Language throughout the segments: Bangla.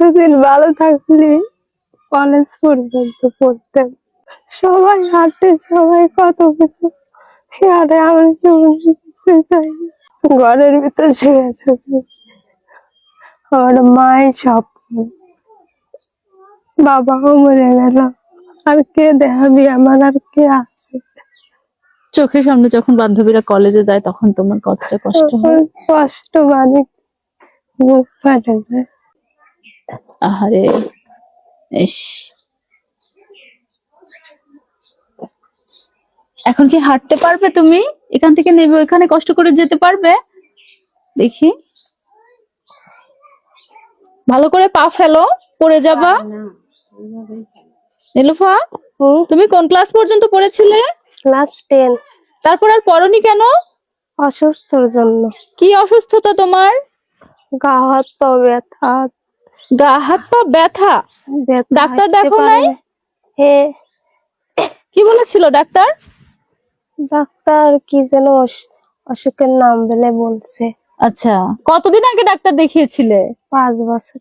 এতদিন ভালো থাকলে কলেজ পর্যন্ত পড়তাম, সবাই হাঁটে, সবাই কত কিছু, আরে আমার জীবনে কিছু চাই না। ঘরের ভিতর শুয়ে থাকি, আমার মায়ের স্বপ্ন, বাবাও মরে গেল, আর কে দেখাবি, আমার আর কে আছে? চোখের সামনে যখন বান্ধবীরা কলেজে যায় তখন তোমার কতটা কষ্ট হয়? কষ্ট মানে বুক ফাটে যায়। আহারে, ইস। এখন কি হাঁটতে পারবে তুমি? এখান থেকে নেবে ওইখানে কষ্ট করে যেতে পারবে? দেখি, ভালো করে পা ফেলো, পড়ে যাবা। নীলুফা, তুমি কোন ক্লাস পর্যন্ত পড়েছিলে? ক্লাস 10। তারপর আর পড়নি কেন? অসুস্থর জন্য। কি অসুস্থতা তোমার? গা হাত পা ব্যথা। গা হাত পা ব্যথা? ডাক্তার দেখো নাই? হ্যাঁ। কি বলেছিল ডাক্তার? ডাক্তার কি যেন অসুখের নাম বলে বলছে। আচ্ছা, কতদিন আগে ডাক্তার দেখিয়েছিলে? 5 বছর।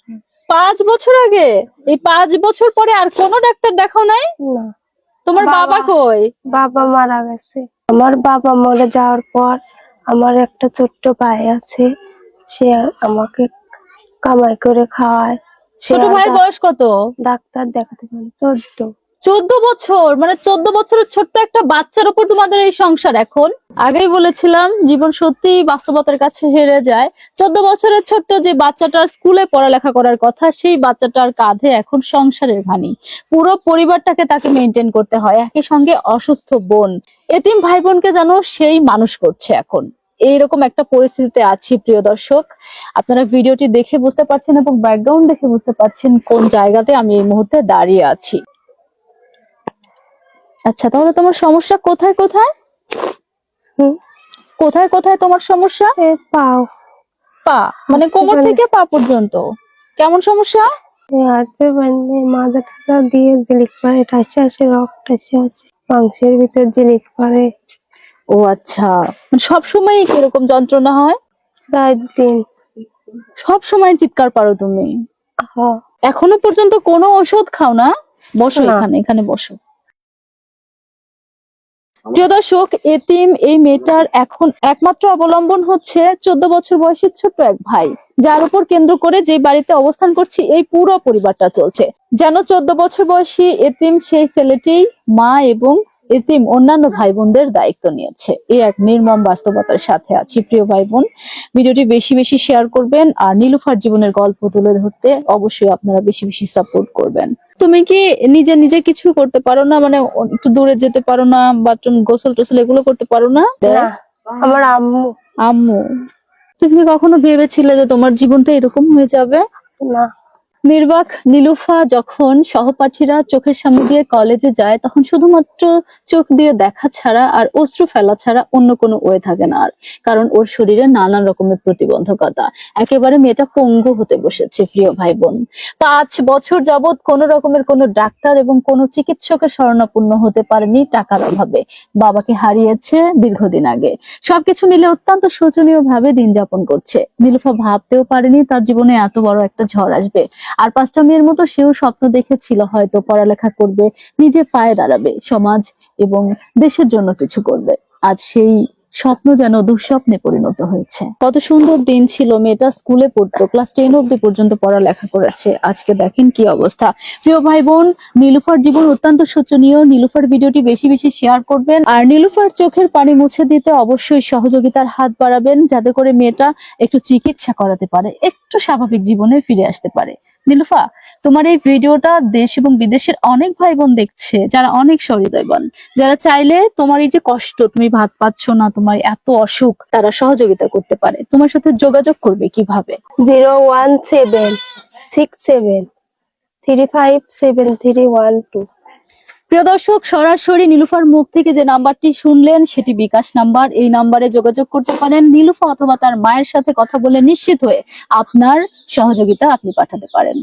5 বছর আগে? এই 5 বছর পরে আর কোনো ডাক্তার দেখাও নাই? না। তোমার বাবা কই? বাবা মারা গেছে। আমার বাবা মরে যাওয়ার পর আমার একটা ছোট্ট ভাই আছে, সে আমাকে কামাই করে খাওয়ায়। ছোট ভাইয়ের বয়স কত? ডাক্তার দেখাতে পারে 14। 14 বছর? মানে 14 বছরের ছোট্ট একটা বাচ্চার উপর তোমাদের এই সংসার এখন? আগেই বলেছিলাম জীবন সত্যি বাস্তবতার কাছে হেরে যায়। 14 বছরের ছোট্ট যে বাচ্চাটার স্কুলে পড়ালেখা করার কথা, সেই বাচ্চাটার কাঁধে এখন সংসারের ঘানি। পুরো পরিবারটাকে তাকে মেনটেন করতে হয়, একই সঙ্গে অসুস্থ বোন, এতিম ভাই বোনকে যেন সেই মানুষ করছে এখন। এইরকম একটা পরিস্থিতিতে আছি প্রিয় দর্শক। আপনারা ভিডিওটি দেখে বুঝতে পারছেন এবং ব্যাকগ্রাউন্ড দেখে বুঝতে পারছেন কোন জায়গাতে আমি এই মুহূর্তে দাঁড়িয়ে আছি। আচ্ছা, তাহলে তোমার সমস্যা কোথায় কোথায়? কোথায় কোথায় তোমার সমস্যা? পাও। পা মানে কোমর থেকে পা পর্যন্ত? কেমন সমস্যা? হাঁটতে পারলে মাথাটা দিয়ে জিলিক পারে, ঠাসে আসে, রক্ত ঠাসে আসে, মাংসের ভিতর জিলিক পারে। ও আচ্ছা, মানে সবসময় কিরকম যন্ত্রণা হয়? রাত দিন সব সময় চিৎকার পারো তুমি? এখনো পর্যন্ত কোনো ওষুধ খাও না? বসো, এখানে এখানে বসো। প্রিয় দর্শক, এতিম এই মেয়েটার এখন একমাত্র অবলম্বন হচ্ছে 14 বছর বয়সী ছোট্ট এক ভাই, যার উপর কেন্দ্র করে যে বাড়িতে অবস্থান করছি এই পুরো পরিবারটা চলছে। যেন 14 বছর বয়সী এতিম সেই ছেলেটি মা এবং এতিম অন্যান্য ভাই বোনদের দায়িত্ব নিয়েছে। এই এক নির্মম বাস্তবতার সাথে আছি প্রিয় ভাই বোন। ভিডিওটি বেশি বেশি শেয়ার করবেন, আর নীলুফার জীবনের গল্প তুলে ধরতে অবশ্যই আপনারা বেশি বেশি সাপোর্ট করবেন। তুমি কি নিজে নিজে কিছু করতে পারো না? মানে একটু দূরে যেতে পারো না? বাথরুম, গোসল টোসল এগুলো করতে পারো না? আমার আম্মু। আম্মু? তুমি কি কখনো ভেবেছিলে যে তোমার জীবনটা এরকম হয়ে যাবে? না। নির্বাক নীলুফা যখন সহপাঠীরা চোখের সামনে দিয়ে কলেজে যায়, তখন শুধুমাত্র চোখ দিয়ে দেখা ছাড়া আর অশ্রু ফেলা ছাড়া অন্য কোনো ওয়ে থাকে না আর, কারণ ওর শরীরে নানান রকমের প্রতিবন্ধকতা। একেবারে মেয়েটা পঙ্গু হতে বসেছে প্রিয় ভাই বোন। 5 বছর যাবৎ কোন রকমের কোনো ডাক্তার এবং কোনো চিকিৎসকের শরণাপন্ন হতে পারেনি টাকার অভাবে। বাবাকে হারিয়েছে দীর্ঘদিন আগে। সবকিছু মিলে অত্যন্ত শোচনীয় ভাবে দিন যাপন করছে। নীলুফা ভাবতেও পারেনি তার জীবনে এত বড় একটা ঝড় আসবে। আর 5টা মেয়ের মতো সেও স্বপ্ন দেখেছিল হয়তো পড়ালেখা করবে, নিজে পায়ে দাঁড়াবে, সমাজ এবং দেশের জন্য কিছু করবে। আজ সেই স্বপ্ন যেন দুঃস্বপ্নে পরিণত হয়েছে। কত সুন্দর দিন ছিল, মেয়েটা স্কুলে পড়তো, ক্লাস 10 অব্দি পর্যন্ত পড়ালেখা করেছে। আজকে দেখেন কি অবস্থা। প্রিয় ভাই বোন, নীলুফার জীবন অত্যন্ত শোচনীয়। নীলুফার ভিডিওটি বেশি বেশি শেয়ার করবেন, আর নীলুফার চোখের পানি মুছে দিতে অবশ্যই সহযোগিতার হাত বাড়াবেন, যাতে করে মেয়েটা একটু চিকিৎসা করাতে পারে, একটু স্বাভাবিক জীবনে ফিরে আসতে পারে। নীলুফা, তোমার এই ভিডিওটা দেশ এবং বিদেশের অনেক ভাই বোন দেখছে, যারা অনেক সহৃদয়বান, যারা চাইলে তোমার এই যে কষ্ট, তুমি ভাত পাচ্ছ না, তোমার এত অসুখ, তারা সহযোগিতা করতে পারে। তোমার সাথে যোগাযোগ করবে কিভাবে? 01767357312। প্রিয় দর্শক, সরাসরি নীলুফার মুখ থেকে যে নাম্বারটি শুনলেন সেটি বিকাশ নাম্বার। এই নাম্বারে যোগাযোগ করতে পারেন। নীলুফা অথবা তার মায়ের সাথে কথা বলে নিশ্চিত হয়ে আপনার সহযোগিতা আপনি পাঠাতে পারেন।